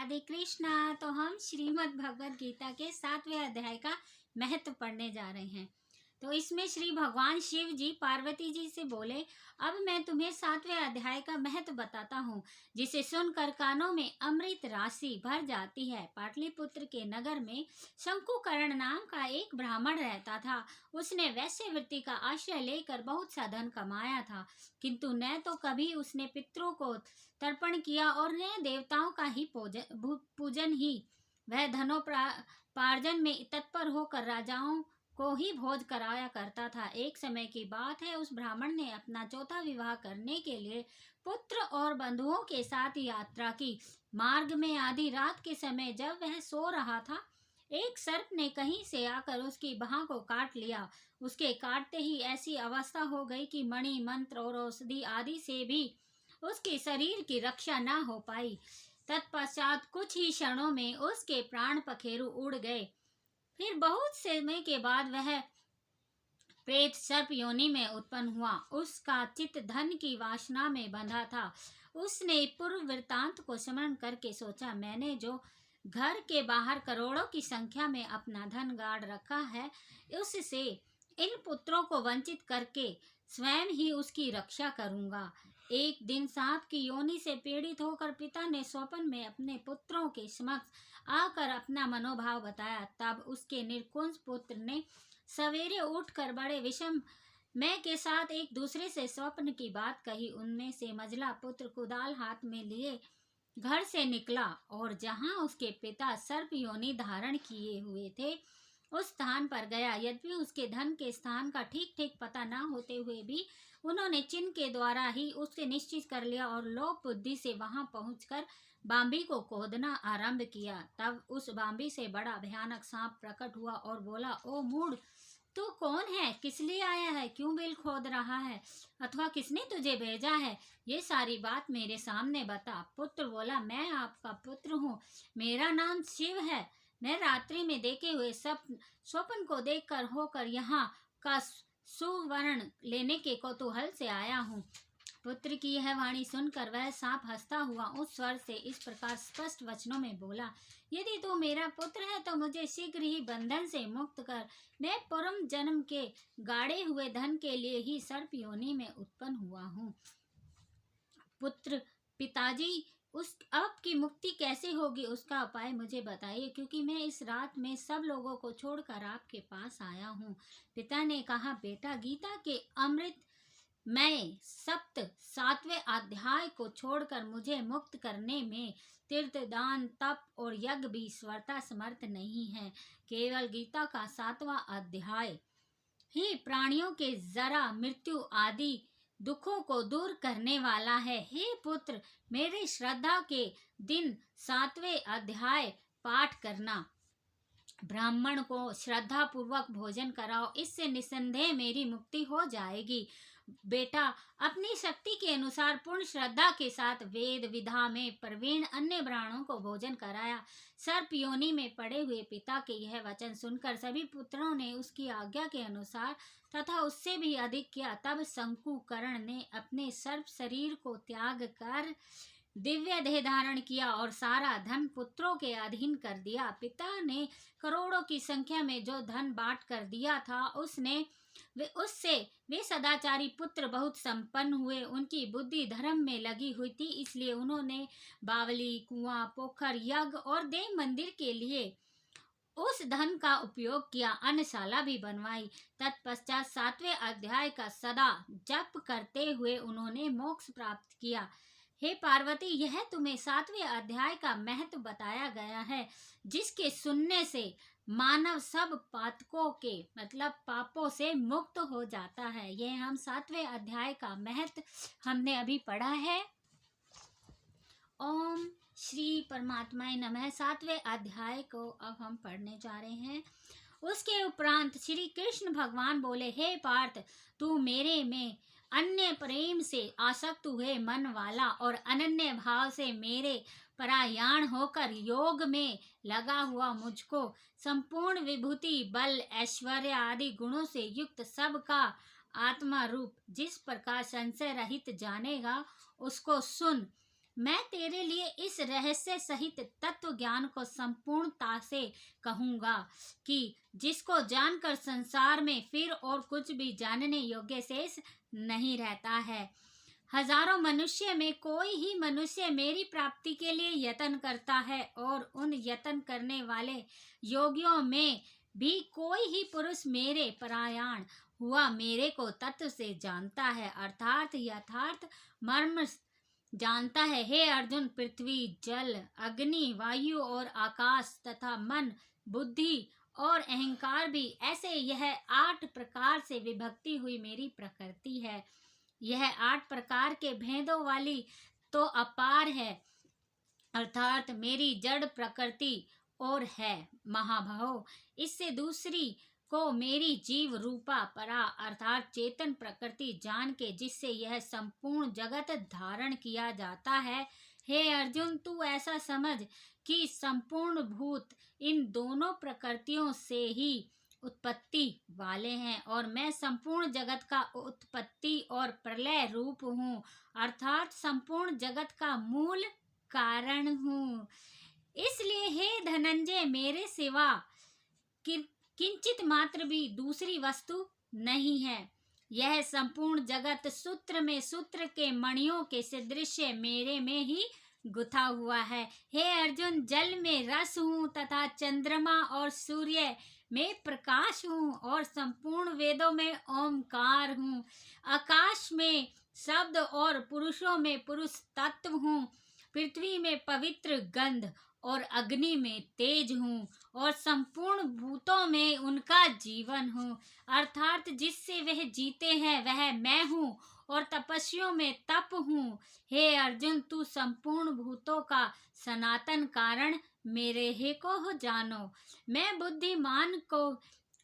राधे कृष्णा। तो हम श्रीमद् भगवद गीता के 7वें अध्याय का महत्व पढ़ने जा रहे हैं। तो इसमें श्री भगवान शिव जी पार्वती जी से बोले, अब मैं तुम्हें 7वें अध्याय का महत्व बताता हूँ, जिसे सुनकर कानों में अमृत राशि भर जाती है। पाटलिपुत्र के नगर में शंकुकर्ण नाम का एक ब्राह्मण रहता था। उसने वैश्यवृत्ति का आश्रय लेकर बहुत सा धन कमाया था, किंतु न तो कभी उसने पितरों को तर्पण किया और न देवताओं का ही पूजन ही। वह धनोपार्जन में तत्पर होकर राजाओं को ही भोज कराया करता था। एक समय की बात है, उस ब्राह्मण ने अपना चौथा विवाह करने के लिए पुत्र और बंधुओं के साथ यात्रा की। मार्ग में आधी रात के समय जब वह सो रहा था, एक सर्प ने कहीं से आकर उसकी बाह को काट लिया। उसके काटते ही ऐसी अवस्था हो गई कि मणि मंत्र और औषधि आदि से भी उसके शरीर की रक्षा न हो पाई। तत्पश्चात कुछ ही क्षणों में उसके प्राण पखेरु उड़ गए। फिर बहुत समय के बाद वह प्रेत सर्प योनि में उत्पन्न हुआ। उसका चित्त धन की वासना में बंधा था। उसने पूर्व वृत्तांत को स्मरण करके सोचा, मैंने जो घर के बाहर करोड़ों की संख्या में अपना धन गाड़ रखा है, उससे इन पुत्रों को वंचित करके स्वयं ही उसकी रक्षा करूंगा। एक दिन सांप की योनि से पीड़ित होकर पिता ने स्वप्न में अपने पुत्रों के समक्ष आकर अपना मनोभाव बताया। तब उसके निर्कुंज पुत्र ने सवेरे उठकर बड़े विषम मैं के साथ एक दूसरे से स्वप्न की बात कही। उनमें से मझला पुत्र कुदाल हाथ में लिए घर से निकला और जहां उसके पिता सर्प योनि धारण किए हुए थे, उस स्थान पर गया। यद्यपि उसके धन के स्थान का ठीक ठीक पता न होते हुए भी उन्होंने चिन्ह के द्वारा ही उससे निश्चित कर लिया और लोक बुद्धि से वहां पहुंचकर बांबी को खोदना आरंभ किया। तब उस बांबी से बड़ा भयानक सांप प्रकट हुआ और बोला, ओ मूढ़, तू कौन है? किस लिए आया है? क्यों बिल खोद रहा है? अथवा किसने तुझे भेजा है? ये सारी बात मेरे सामने बता। पुत्र बोला, मैं आपका पुत्र हूँ, मेरा नाम शिव है। मैं रात्रि में देखे हुए स्वप्न को देखकर होकर यहाँ का सुवर्ण लेने के कौतूहल से आया हूँ। पुत्र की यह वाणी सुनकर वह सांप हंसता हुआ उस स्वर से इस प्रकार स्पष्ट वचनों में बोला, यदि तू मेरा पुत्र है तो मुझे शीघ्र ही बंधन से मुक्त कर। मैं पूर्व जन्म के गाड़े हुए धन के लिए ही सर्प योनि में उत्पन्न हुआ हूँ। पुत्र, पिताजी, उस अब की मुक्ति कैसे होगी, उसका उपाय मुझे बताइए, क्योंकि मैं इस रात में सब लोगों को छोड़कर आपके पास आया हूँ। पिता ने कहा, बेटा, गीता के अमृत मैं 7वें अध्याय को छोड़कर मुझे मुक्त करने में तीर्थ, दान, तप और यज्ञ भी स्वरता समर्थ नहीं है। केवल गीता का 7वां अध्याय ही प्राणियों के जरा, मृत्यु आदि दुखों को दूर करने वाला है। हे पुत्र, मेरे श्रद्धा के दिन 7वें अध्याय पाठ करना। ब्राह्मण को श्रद्धा पूर्वक भोजन कराओ, इससे निसंदेह मेरी मुक्ति हो जाएगी। बेटा, अपनी शक्ति के अनुसार पूर्ण श्रद्धा के साथ वेद विधा में प्रवीण अन्य ब्राह्मणों को भोजन कराया। सर्प योनि में पड़े हुए पिता के यह वचन सुनकर सभी पुत्रों ने उसकी आज्ञा के अनुसार तथा उससे भी अधिक किया। तब शंकुकर्ण ने अपने सर्प शरीर को त्याग कर दिव्य देह धारण किया और सारा धन पुत्रों के अधीन कर दिया। पिता ने करोड़ों की संख्या में जो धन बांट कर दिया था, उससे वे सदाचारी पुत्र बहुत संपन्न हुए। उनकी बुद्धि धर्म में लगी हुई थी, इसलिए उन्होंने बावली, कुआं, पोखर, यज्ञ और देव मंदिर के लिए उस धन का उपयोग किया। अन्नशाला भी बनवाई। तत्पश्चात 7वें अध्याय का सदा जप करते हुए उन्होंने मोक्ष प्राप्त किया। हे पार्वती, यह तुम्हें 7वें अध्याय का महत्व बताया गया है, जिसके सुनने से मानव सब पातकों के मतलब पापों से मुक्त हो जाता है। यह हम 7वें अध्याय का महत्व हमने अभी पढ़ा है। ओम श्री परमात्माय नमः। 7वें अध्याय को अब हम पढ़ने जा रहे हैं। उसके उपरांत श्री कृष्ण भगवान बोले, हे पार्थ, तू मेरे में अन्य प्रेम से आसक्त हुए मन वाला और अनन्य भाव से मेरे परायण होकर योग में लगा हुआ मुझको संपूर्ण विभूति, बल, ऐश्वर्य आदि गुणों से युक्त सबका आत्मा रूप जिस प्रकार संशय रहित जानेगा, उसको सुन। मैं तेरे लिए इस रहस्य सहित तत्व ज्ञान को संपूर्णता से कहूंगा कि जिसको जानकर संसार में फिर और कुछ भी जानने योग्य शेष नहीं रहता है। हजारों मनुष्य में कोई ही मनुष्य मेरी प्राप्ति के लिए यत्न करता है, और उन यत्न करने वाले योगियों में भी कोई ही पुरुष मेरे परायण हुआ मेरे को तत्व से जानता है, अर्थात यथार्थ मर्म जानता है। हे अर्जुन, पृथ्वी, जल, अग्नि, वायु और आकाश तथा मन, बुद्धि और अहंकार भी ऐसे यह 8 प्रकार से विभक्ति हुई मेरी प्रकृति है। यह 8 प्रकार के भेदों वाली तो अपार है, अर्थात मेरी जड़ प्रकृति और है महाभाव। इससे दूसरी को मेरी जीव रूपा परा अर्थात चेतन प्रकृति जान के, जिससे यह संपूर्ण जगत धारण किया जाता है। हे अर्जुन, तू ऐसा समझ कि संपूर्ण भूत इन दोनों प्रकृतियों से ही उत्पत्ति वाले हैं, और मैं संपूर्ण जगत का उत्पत्ति और प्रलय रूप हूँ, अर्थात संपूर्ण जगत का मूल कारण हूँ। इसलिए हे धनंजय, मेरे सिवा किंचित मात्र भी दूसरी वस्तु नहीं है। यह संपूर्ण जगत सूत्र में सूत्र के मणियों के सदृश मेरे में ही गुथा हुआ है। हे अर्जुन, जल में रस हूँ तथा चंद्रमा और सूर्य में प्रकाश हूँ, और संपूर्ण वेदों में ओमकार हूँ। आकाश में शब्द और पुरुषों में पुरुष तत्व हूँ। पृथ्वी में पवित्र गंध और अग्नि में तेज हूँ, और संपूर्ण भूतों में उनका जीवन हूँ, अर्थात जिससे वह जीते हैं वह मैं हूँ, और तपस्वियों में तप हूँ। हे अर्जुन, तू संपूर्ण भूतों का सनातन कारण मेरे ही को हो जानो। मैं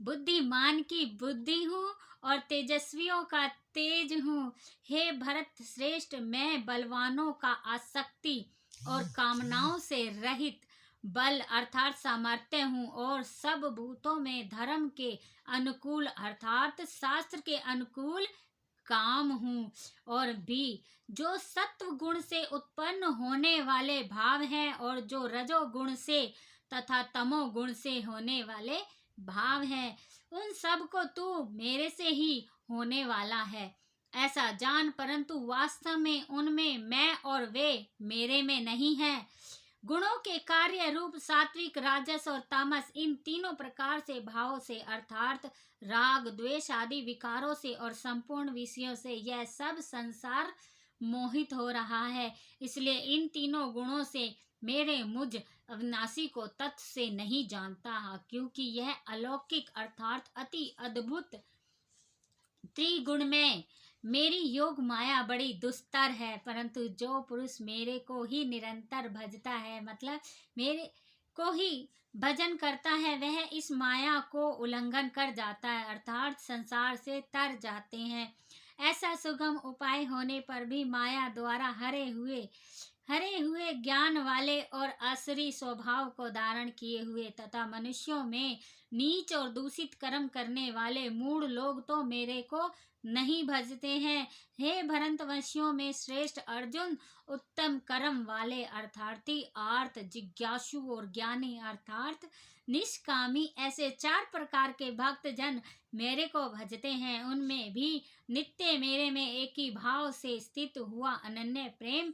बुद्धिमान की बुद्धि हूँ, और तेजस्वियों का तेज हूँ। हे भरत श्रेष्ठ, मैं बलवानों का आसक्ति और कामनाओं से रहित बल अर्थात सामर्थ्य हूँ, और सब भूतों में धर्म के अनुकूल अर्थात शास्त्र के अनुकूल काम हूँ। और भी जो सत्व गुण से उत्पन्न होने वाले भाव हैं, और जो रजो गुण से तथा तमो गुण से होने वाले भाव हैं, उन सब को तू मेरे से ही होने वाला है ऐसा जान, परंतु वास्तव में उनमें मैं और वे मेरे में नहीं है। गुणों के कार्य रूप सात्विक, राजस और तामस, इन तीनों प्रकार से भावों से अर्थात राग, द्वेष आदि विकारों से और संपूर्ण विषयों से यह सब संसार मोहित हो रहा है। इसलिए इन तीनों गुणों से मेरे मुझ अविनाशी को तत्व से नहीं जानता, क्योंकि यह अलौकिक अर्थात अति अद्भुत त्रिगुण में मेरी योग माया बड़ी दुस्तर है। परंतु जो पुरुष मेरे को ही निरंतर भजता है, मतलब मेरे को ही भजन करता है, वह इस माया को उल्लंघन कर जाता है, अर्थात संसार से तर जाते हैं। ऐसा सुगम उपाय होने पर भी माया द्वारा हरे हुए ज्ञान वाले और आसुरी स्वभाव को धारण किए हुए तथा मनुष्यों में नीच और दूषित कर्म करने वाले मूढ़ लोग तो मेरे को नहीं भजते हैं। हे भरतवंशियों में श्रेष्ठ अर्जुन, उत्तम कर्म वाले अर्थार्थी, आर्त, जिज्ञासु और ज्ञानी अर्थात निष्कामी, ऐसे 4 प्रकार के भक्त जन मेरे को भजते हैं। उनमें भी नित्य मेरे में एक ही भाव से स्थित हुआ अनन्य प्रेम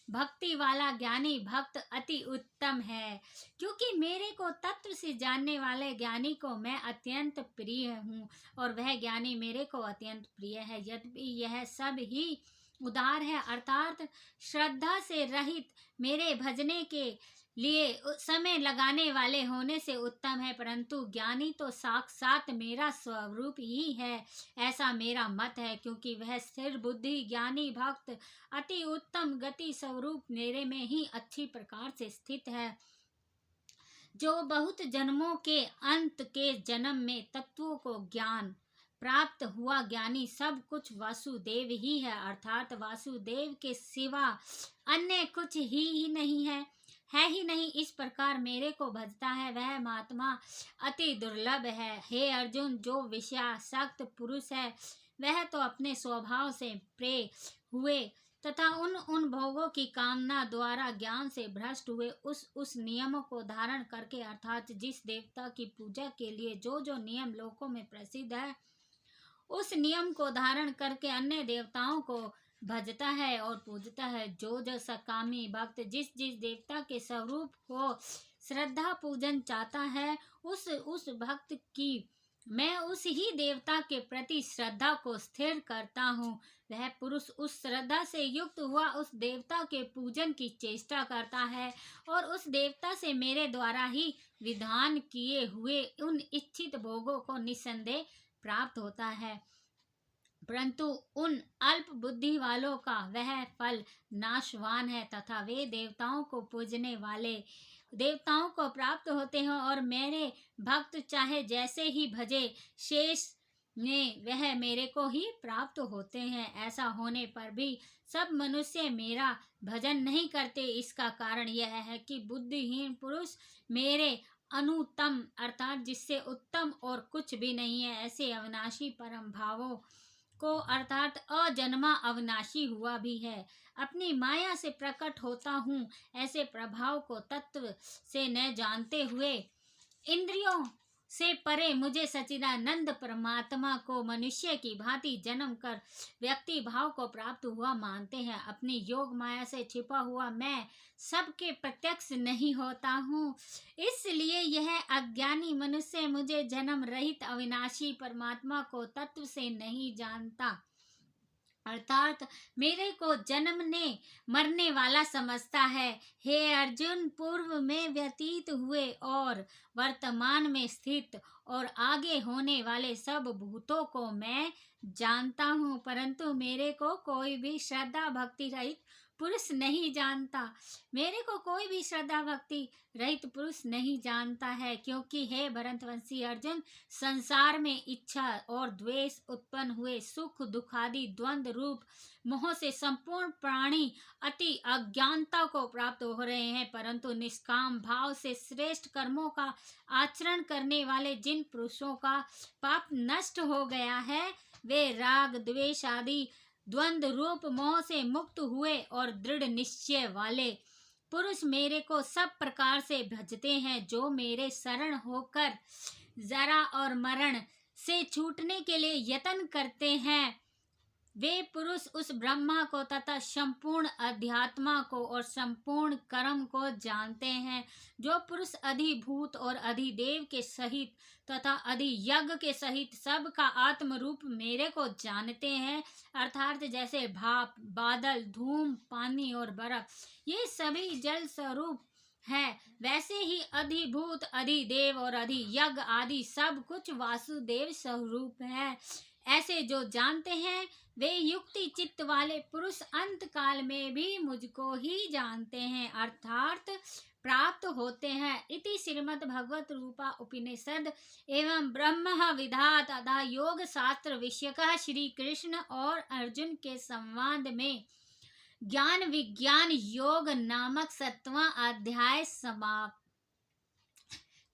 भक्ति वाला ज्ञानी भक्त अति उत्तम है, क्योंकि मेरे को तत्व से जानने वाले ज्ञानी को मैं अत्यंत प्रिय हूँ, और वह ज्ञानी मेरे को अत्यंत प्रिय है। यद्यपि यह सब ही उदार है अर्थात श्रद्धा से रहित मेरे भजने के लिए समय लगाने वाले होने से उत्तम है, परंतु ज्ञानी तो साक्षात मेरा स्वरूप ही है, ऐसा मेरा मत है। क्योंकि वह स्थिर बुद्धि ज्ञानी भक्त अति उत्तम गति स्वरूप मेरे में ही अच्छी प्रकार से स्थित है, जो बहुत जन्मों के अंत के जन्म में तत्वों को ज्ञान प्राप्त हुआ ज्ञानी सब कुछ वासुदेव ही है, अर्थात वासुदेव के सिवा अन्य कुछ ही नहीं है ही नहीं। इस प्रकार मेरे को भजता है वह महात्मा अति दुर्लभ है। हे अर्जुन, जो विषयासक्त पुरुष है वह तो अपने स्वभाव से प्रेय हुए तथा उन भोगों की कामना द्वारा ज्ञान से भ्रष्ट हुए उस नियम को धारण करके, अर्थात जिस देवता की पूजा के लिए जो जो नियम लोकों में प्रसिद्ध है, उस नियम को धारण करके अन्य देवताओं को भजता है और पूजता है। जो जो सकामी भक्त जिस जिस देवता के स्वरूप को श्रद्धा पूजन चाहता है, उस भक्त की मैं उस ही देवता के प्रति श्रद्धा को स्थिर करता हूँ। वह पुरुष उस श्रद्धा से युक्त हुआ उस देवता के पूजन की चेष्टा करता है और उस देवता से मेरे द्वारा ही विधान किए हुए उन इच्छित भोगों को निस्संदेह प्राप्त होता है। परंतु उन अल्प बुद्धि वालों का वह फल नाशवान है तथा वे देवताओं को पूजने वाले देवताओं को प्राप्त होते हैं और मेरे भक्त चाहे जैसे ही भजे शेष में वह मेरे को ही प्राप्त होते हैं। ऐसा होने पर भी सब मनुष्य मेरा भजन नहीं करते। इसका कारण यह है कि बुद्धिहीन पुरुष मेरे अनुत्तम अर्थात जिससे उत्तम और कुछ भी नहीं है ऐसे अविनाशी परम भावों को अर्थात अजन्मा अविनाशी हुआ भी है, अपनी माया से प्रकट होता हूँ ऐसे प्रभाव को तत्व से न जानते हुए इंद्रियों से परे मुझे सच्चिदानंद परमात्मा को मनुष्य की भांति जन्म कर व्यक्ति भाव को प्राप्त हुआ मानते हैं। अपनी योग माया से छिपा हुआ मैं सबके प्रत्यक्ष नहीं होता हूँ, इसलिए यह अज्ञानी मनुष्य मुझे जन्म रहित अविनाशी परमात्मा को तत्व से नहीं जानता, अर्थात मेरे को जन्मने मरने वाला समझता है। हे अर्जुन, पूर्व में व्यतीत हुए और वर्तमान में स्थित और आगे होने वाले सब भूतों को मैं जानता हूँ, परंतु मेरे को कोई भी श्रद्धा भक्ति रहित पुरुष नहीं जानता। मेरे को कोई भी श्रद्धा भक्ति रहित पुरुष नहीं जानता है, क्योंकि हे भरतवंशी अर्जुन, संसार में इच्छा और द्वेष उत्पन्न हुए सुख दुखादि द्वंद्व रूप मोह से संपूर्ण प्राणी अति अज्ञानता को प्राप्त हो रहे हैं, परंतु निष्काम भाव से श्रेष्ठ कर्मों का आचरण करने वाले जिन पुरुषों का पाप नष्ट हो गया है, वे राग द्वेष आदि द्वंद्व रूप मोह से मुक्त हुए और दृढ़ निश्चय वाले पुरुष मेरे को सब प्रकार से भजते हैं। जो मेरे शरण होकर जरा और मरण से छूटने के लिए यत्न करते हैं, वे पुरुष उस ब्रह्मा को तथा संपूर्ण अध्यात्मा को और संपूर्ण कर्म को जानते हैं। जो पुरुष अधिभूत और अधिदेव के सहित तथा अधियज्ञ के सहित सब का आत्म रूप मेरे को जानते हैं, अर्थात जैसे भाप, बादल, धूम, पानी और बर्फ ये सभी जल स्वरूप है, वैसे ही अधिभूत, अधिदेव और अधियज्ञ आदि सब कुछ वासुदेव स्वरूप है। ऐसे जो जानते हैं वे युक्ति चित्त वाले पुरुष अंत काल में भी मुझको ही जानते हैं, अर्थात प्राप्त होते हैं। इति श्रीमद् भगवत रूपा उपनिषद एवं ब्रह्म विधात अधा योग शास्त्र विषयक श्री कृष्ण और अर्जुन के संवाद में ज्ञान विज्ञान योग नामक 7वां अध्याय समाप्त।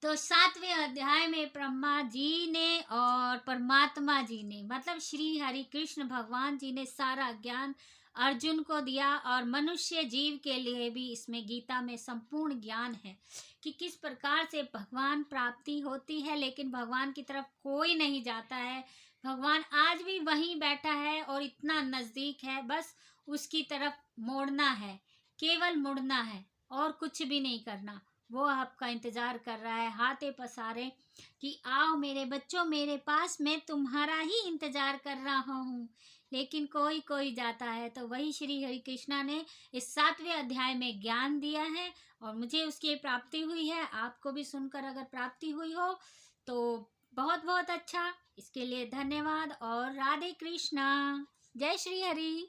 तो 7वें अध्याय में ब्रह्मा जी ने और परमात्मा जी ने मतलब श्री हरि कृष्ण भगवान जी ने सारा ज्ञान अर्जुन को दिया, और मनुष्य जीव के लिए भी इसमें गीता में संपूर्ण ज्ञान है कि किस प्रकार से भगवान प्राप्ति होती है, लेकिन भगवान की तरफ कोई नहीं जाता है। भगवान आज भी वहीं बैठा है और इतना नजदीक है, बस उसकी तरफ मोड़ना है, केवल मुड़ना है और कुछ भी नहीं करना। वो आपका इंतजार कर रहा है हाथे पसारे कि आओ मेरे बच्चों मेरे पास, मैं तुम्हारा ही इंतजार कर रहा हूँ। लेकिन कोई कोई जाता है। तो वही श्री हरि कृष्णा ने इस 7वें अध्याय में ज्ञान दिया है और मुझे उसकी प्राप्ति हुई है। आपको भी सुनकर अगर प्राप्ति हुई हो तो बहुत बहुत अच्छा, इसके लिए धन्यवाद और राधे कृष्णा। जय श्री हरि।